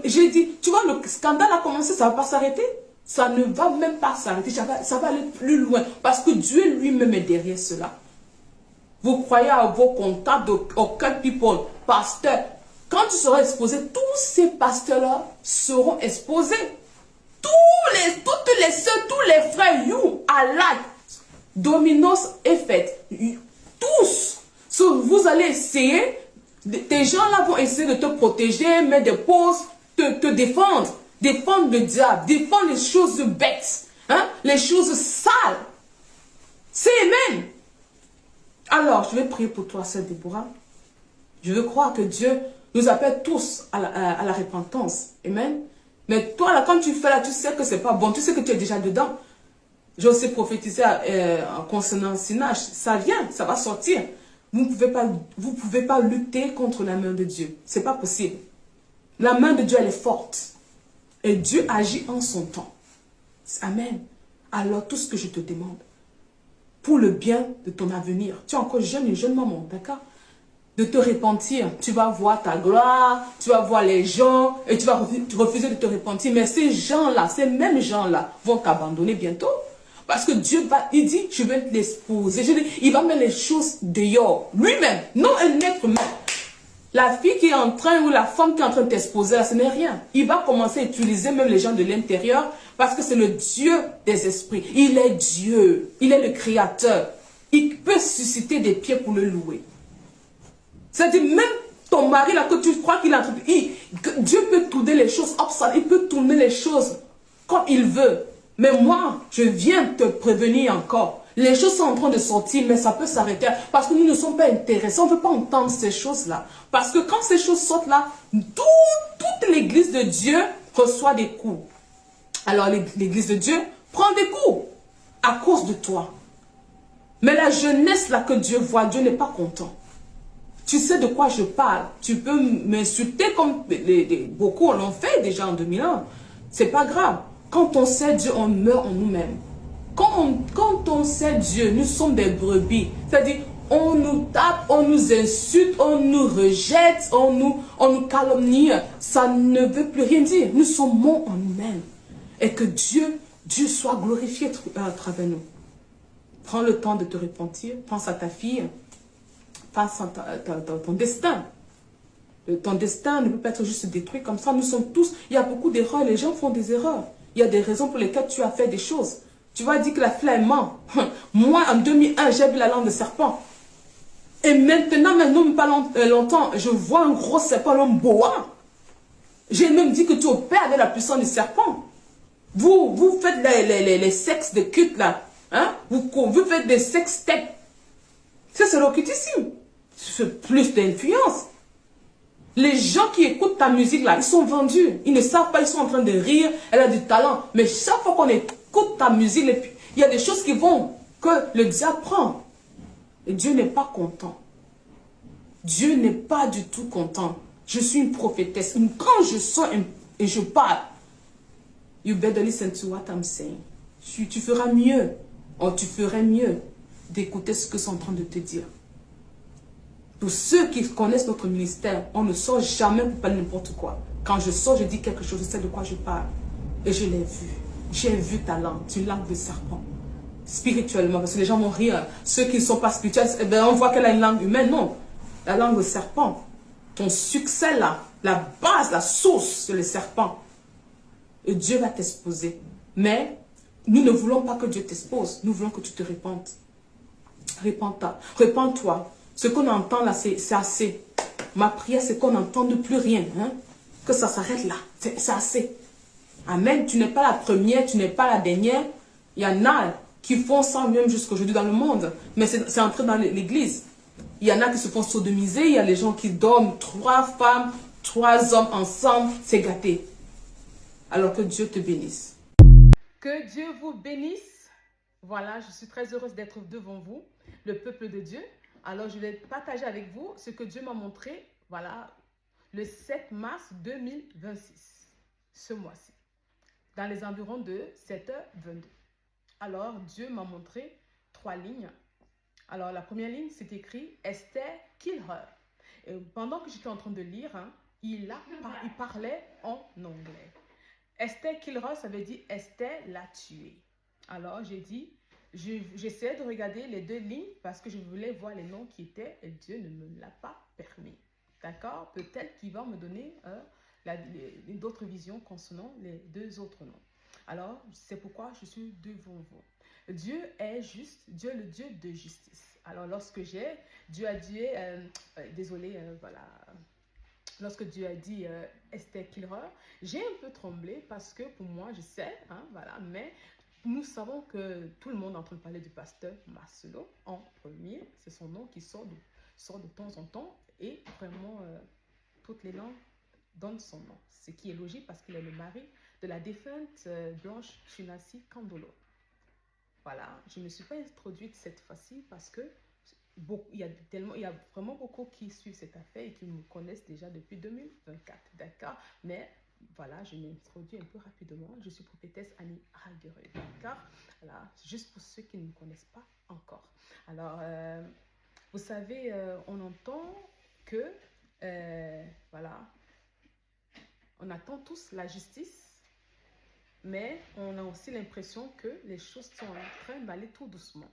S7: J'ai dit, tu vois, le scandale a commencé, ça ne va pas s'arrêter. Ça ne va même pas s'arrêter. Ça va aller plus loin. Parce que Dieu lui-même est derrière cela. Vous croyez à vos contacts, aucun people, pasteurs. Quand tu seras exposé, tous ces pasteurs-là seront exposés. Toutes les soeurs, tous les frères, you, Allah, Dominos est fait. Tous. So, vous allez essayer, tes gens-là vont essayer de te protéger, mettre des pauses, te défendre. Défendre le diable, défendre les choses bêtes, hein, les choses sales. C'est Amen. Alors, je vais prier pour toi, sœur Déborah. Je veux croire que Dieu nous appelle tous à la repentance. Amen. Mais toi, là, quand tu fais là, tu sais que c'est pas bon. Tu sais que tu es déjà dedans. J'ai aussi prophétisé en concernant Sinach. Ça vient, ça va sortir. Vous ne pouvez pas lutter contre la main de Dieu. C'est pas possible. La main de Dieu, elle est forte. Et Dieu agit en son temps. Amen. Alors, tout ce que je te demande, pour le bien de ton avenir, tu es encore jeune, une jeune maman, d'accord? De te repentir. Tu vas voir ta gloire, tu vas voir les gens, et tu vas refuser de te repentir. Mais ces gens-là, ces mêmes gens-là, vont t'abandonner bientôt. Parce que Dieu il dit, je vais l'exposer. Il va mettre les choses dehors. Lui-même, non un être humain. La fille qui est en train, ou la femme qui est en train de t'exposer, là, ce n'est rien. Il va commencer à utiliser même les gens de l'intérieur, parce que c'est le Dieu des esprits. Il est Dieu. Il est le créateur. Il peut susciter des pieds pour le louer. C'est-à-dire, même ton mari, là, que tu crois qu'il est en train de... Dieu peut tourner les choses upside. Il peut tourner les choses comme il veut. Mais moi, je viens te prévenir encore. Les choses sont en train de sortir, mais ça peut s'arrêter. Parce que nous ne sommes pas intéressés. On ne veut pas entendre ces choses-là. Parce que quand ces choses sortent là, toute l'église de Dieu reçoit des coups. Alors l'église de Dieu prend des coups à cause de toi. Mais la jeunesse là que Dieu voit, Dieu n'est pas content. Tu sais de quoi je parle. Tu peux m'insulter comme beaucoup l'ont fait déjà en 2001. C'est pas grave. Quand on sait Dieu, on meurt en nous-mêmes. Quand on sait Dieu, nous sommes des brebis. C'est-à-dire, on nous tape, on nous insulte, on nous rejette, on nous calomnie. Ça ne veut plus rien dire. Nous sommes morts en nous-mêmes. Et que Dieu soit glorifié à travers nous. Prends le temps de te repentir. Pense à ta fille. Pense à ton destin. Ton destin ne peut pas être juste détruit comme ça. Nous sommes tous... Il y a beaucoup d'erreurs. Les gens font des erreurs. Il y a des raisons pour lesquelles tu as fait des choses. Tu vas dire que la flemme ment. Moi, en 2001, j'ai vu la langue de serpent. Et maintenant, même pas longtemps, je vois un gros serpent, l'homme boa. J'ai même dit que tu opères avec la puissance du serpent. Vous faites les sexes de culte là. Hein? Vous faites des sex steps. Ça, c'est l'occultisme. C'est plus d'influence. Les gens qui écoutent ta musique là, ils sont vendus. Ils ne savent pas, ils sont en train de rire. Elle a du talent. Mais chaque fois qu'on écoute ta musique, il y a des choses qui vont, que le diable prend. Et Dieu n'est pas content. Dieu n'est pas du tout content. Je suis une prophétesse. Quand je sors et je parle, you better listen to what I'm saying. Tu feras mieux. Oh, tu ferais mieux d'écouter ce que sont en train de te dire. Pour ceux qui connaissent notre ministère, on ne sort jamais pour parler n'importe quoi. Quand je sors, je dis quelque chose, je sais de quoi je parle. Et je l'ai vu. J'ai vu ta langue, une langue de serpent. Spirituellement, parce que les gens vont rire. Ceux qui ne sont pas spirituels, eh bien, on voit qu'elle a une langue humaine. Non, la langue de serpent. Ton succès là, la base, la source, c'est le serpent. Et Dieu va t'exposer. Mais nous ne voulons pas que Dieu t'expose. Nous voulons que tu te répandes. Répands-toi. Ce qu'on entend là, c'est assez. Ma prière, c'est qu'on n'entende plus rien. Hein? Que ça s'arrête là. C'est assez. Amen. Tu n'es pas la première, tu n'es pas la dernière. Il y en a qui font ça même jusqu'aujourd'hui dans le monde. Mais c'est entré dans l'église. Il y en a qui se font sodomiser. Il y a les gens qui dorment 3 femmes, 3 hommes ensemble. C'est gâté. Alors que Dieu te bénisse.
S2: Que Dieu vous bénisse. Voilà, je suis très heureuse d'être devant vous, le peuple de Dieu. Alors, je vais partager avec vous ce que Dieu m'a montré, voilà, le 7 mars 2026, ce mois-ci, dans les environs de 7h22. Alors, Dieu m'a montré 3 lignes. Alors, la première ligne, c'est écrit « Esther, kill her ». Et pendant que j'étais en train de lire, hein, il parlait en anglais. Esther kill her, ça veut dire Esther l'a tué. Alors, j'ai dit, j'essayais de regarder les 2 lignes parce que je voulais voir les noms qui étaient et Dieu ne me l'a pas permis. D'accord? Peut-être qu'il va me donner d'autres visions concernant les 2 autres noms. Alors, c'est pourquoi je suis devant vous. Dieu est juste, Dieu est le Dieu de justice. Alors, lorsque Dieu a dit, voilà, lorsque Dieu a dit Esther Kilrer, j'ai un peu tremblé parce que pour moi, je sais, hein, voilà, mais nous savons que tout le monde est en train de parler du pasteur Marcelo en premier. C'est son nom qui sort de temps en temps et vraiment toutes les langues donnent son nom. Ce qui est logique parce qu'il est le mari de la défunte Blanche Chinasi Kandolo. Voilà, je ne me suis pas introduite cette fois-ci parce que il y a vraiment beaucoup qui suivent cette affaire et qui me connaissent déjà depuis 2024, d'accord? Mais voilà, je m'introduis un peu rapidement. Je suis prophétesse Annie Haguerel, d'accord? Voilà, juste pour ceux qui ne me connaissent pas encore. Alors, vous savez, on entend que, voilà, on attend tous la justice. Mais on a aussi l'impression que les choses sont en train d'aller tout doucement.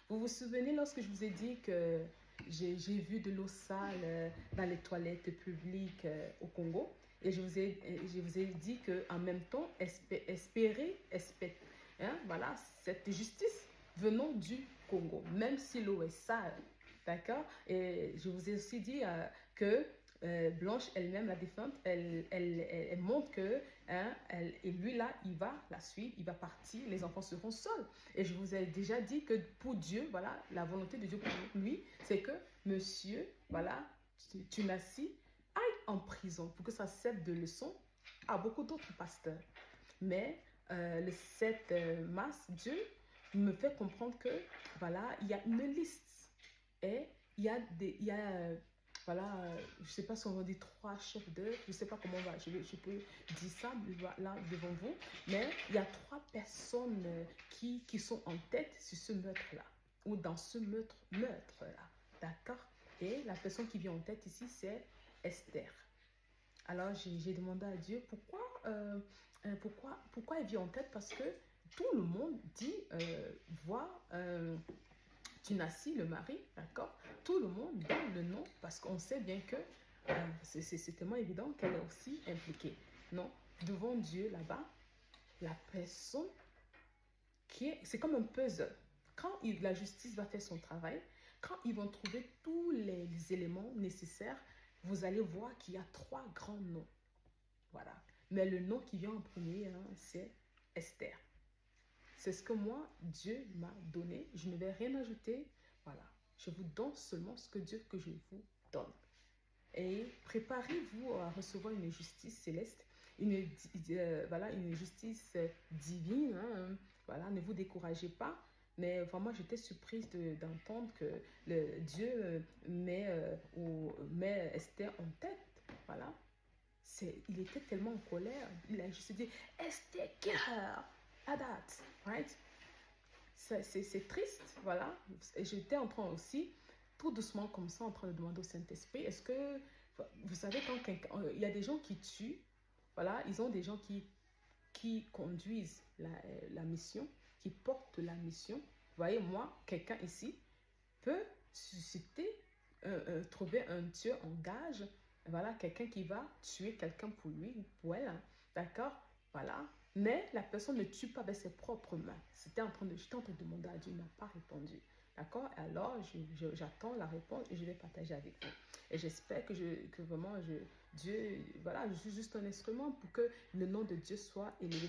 S2: Vous vous souvenez lorsque je vous ai dit que j'ai vu de l'eau sale dans les toilettes publiques au Congo et je vous ai dit qu'en même temps, espérer hein, voilà, cette justice venant du Congo, même si l'eau est sale. D'accord? Et je vous ai aussi dit que Blanche elle-même, la défunte, elle montre que hein, et lui là, il va la suivre, il va partir, les enfants seront seuls. Et je vous ai déjà dit que pour Dieu, voilà, la volonté de Dieu pour lui, c'est que monsieur, voilà, Tunasi aille en prison pour que ça serve de leçon à beaucoup d'autres pasteurs. Mais le 7 mars, Dieu me fait comprendre que voilà, il y a une liste et il y a voilà, je ne sais pas si on va dire 3 chefs d'œuvre, je ne sais pas comment je peux dire ça là devant vous, mais il y a 3 personnes qui sont en tête sur ce meurtre-là, ou dans ce meurtre-là, d'accord? Et la personne qui vient en tête ici, c'est Esther. Alors, j'ai demandé à Dieu pourquoi elle vient en tête, parce que tout le monde dit, voit Tunasi, le mari, d'accord? Tout le monde donne le nom parce qu'on sait bien que c'est tellement évident qu'elle est aussi impliquée. Non, devant Dieu là-bas, la personne c'est comme un puzzle. Quand la justice va faire son travail, quand ils vont trouver tous les éléments nécessaires, vous allez voir qu'il y a 3 grands noms. Voilà. Mais le nom qui vient en premier, hein, c'est Esther. C'est ce que moi, Dieu m'a donné. Je ne vais rien ajouter. Voilà. Je vous donne seulement ce que Dieu que je vous donne. Et préparez-vous à recevoir une justice céleste, voilà, une justice divine. Hein. Voilà, ne vous découragez pas. Mais vraiment, j'étais surprise d'entendre que Dieu met Esther en tête. Voilà. Il était tellement en colère. Il a juste dit, Esther, kill her. À date, right? C'est triste, voilà. Et j'étais en train aussi, tout doucement comme ça, en train de demander au Saint-Esprit, est-ce que, vous savez, quand il y a des gens qui tuent, voilà, ils ont des gens qui conduisent la mission, qui portent la mission. Vous voyez, moi, quelqu'un ici peut susciter, trouver un tueur en gage, voilà, quelqu'un qui va tuer quelqu'un pour lui ou pour elle, hein, d'accord? Voilà. Mais la personne ne tue pas avec ses propres mains. J'étais en train de demander à Dieu, il n'a pas répondu. D'accord? Alors, j'attends la réponse et je vais partager avec vous. Et j'espère que vraiment, Dieu, voilà, je suis juste un instrument pour que le nom de Dieu soit élevé.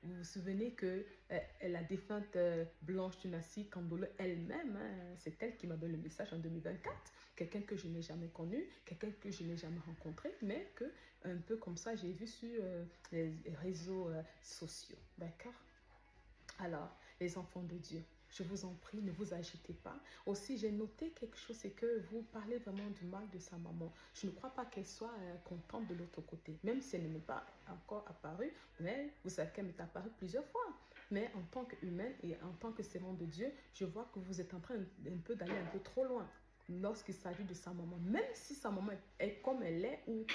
S2: Vous vous souvenez que la défunte Blanche Tunasi Kandolo elle-même, hein, c'est elle qui m'a donné le message en 2024.
S7: quelqu'un que je n'ai jamais connu, quelqu'un que je n'ai jamais rencontré, mais que un peu comme ça, j'ai vu sur les réseaux sociaux. D'accord? Alors, les enfants de Dieu, je vous en prie, ne vous agitez pas. Aussi, j'ai noté quelque chose, c'est que vous parlez vraiment du mal de sa maman. Je ne crois pas qu'elle soit contente de l'autre côté, même si elle ne m'est pas encore apparue, mais vous savez qu'elle m'est apparue plusieurs fois. Mais en tant qu'humaine et en tant que servante de Dieu, je vois que vous êtes en train un peu d'aller un peu trop loin lorsqu'il s'agit de sa maman. Même si sa maman est comme elle est ou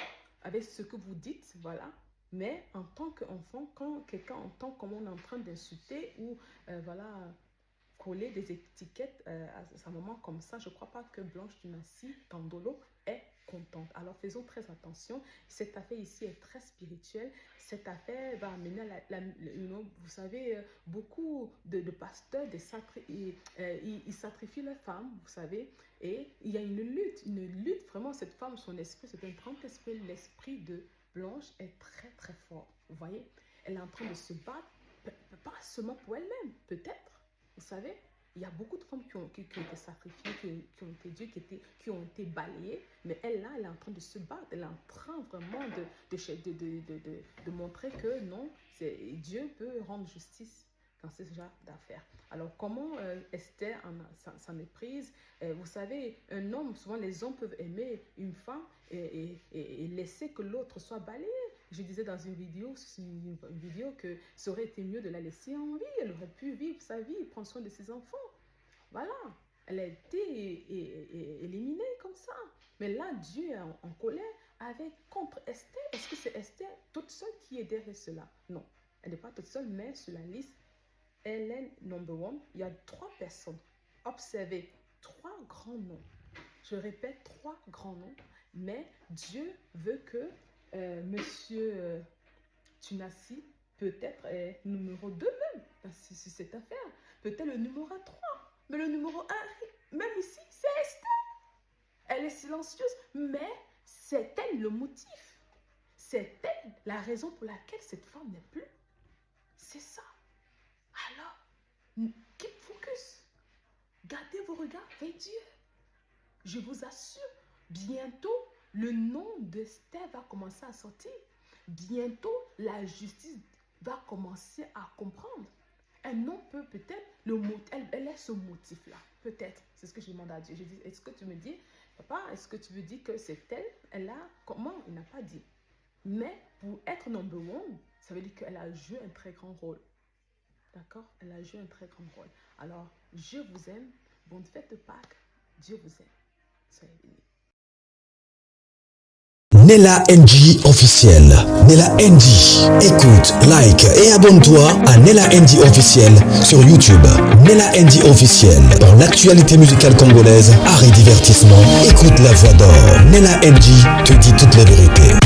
S7: avec ce que vous dites, voilà. Mais en tant qu'enfant, quand quelqu'un entend comment on est en train d'insulter ou voilà, coller des étiquettes à sa maman comme ça, je ne crois pas que Blanche Tunassi Tandolo est contente. Alors faisons très attention. Cette affaire ici est très spirituelle. Cette affaire va amener vous savez, beaucoup de pasteurs, ils sacrifient leurs femmes, vous savez, et il y a une lutte vraiment. Cette femme, son esprit, c'est un grand esprit. L'esprit de Blanche est très très fort. Vous voyez, elle est en train de se battre, pas seulement pour elle-même, peut-être. Vous savez, il y a beaucoup de femmes qui ont été sacrifiées, qui ont été Dieu, qui ont été balayées, mais elle est en train de se battre. Elle est en train vraiment de montrer que non, Dieu peut rendre justice dans ce genre d'affaires. Alors, comment Esther s'en est prise? Vous savez, un homme, souvent les hommes peuvent aimer une femme et laisser que l'autre soit balayé. Je disais dans une vidéo que ça aurait été mieux de la laisser en vie. Elle aurait pu vivre sa vie, prendre soin de ses enfants. Voilà. Elle a été éliminée comme ça. Mais là, Dieu est en colère contre Esther. Est-ce que c'est Esther toute seule qui est derrière cela? Non. Elle n'est pas toute seule, mais sur la liste, elle est number one. Il y a 3 personnes. Observez, 3 grands noms. Je répète, 3 grands noms. Mais Dieu veut que Monsieur Tunassi peut-être est numéro 2 même dans cette affaire. Peut-être le numéro 3. Mais le numéro 1, même ici, c'est Esther. Elle est silencieuse, mais c'est elle le motif. C'est elle la raison pour laquelle cette femme n'est plus. C'est ça. Alors, keep focus. Gardez vos regards vers Dieu. Je vous assure, bientôt, le nom d'Esther va commencer à sortir. Bientôt, la justice va commencer à comprendre. Un homme peut peut-être, elle est ce motif-là. Peut-être, c'est ce que je demande à Dieu. Je dis, est-ce que tu me dis, papa, est-ce que tu veux dire que c'est elle a, comment? Il n'a pas dit. Mais pour être number one, ça veut dire qu'elle a joué un très grand rôle. D'accord? Elle a joué un très grand rôle. Alors, je vous aime. Bonne fête de Pâques. Dieu vous aime. Soyez bénis.
S1: Nella NG officiel. Nella NG. Écoute, like et abonne-toi à Nella NG officiel sur YouTube. Nella NG officiel. Pour l'actualité musicale congolaise, art et divertissement, écoute la voix d'or. Nella NG te dit toute la vérité.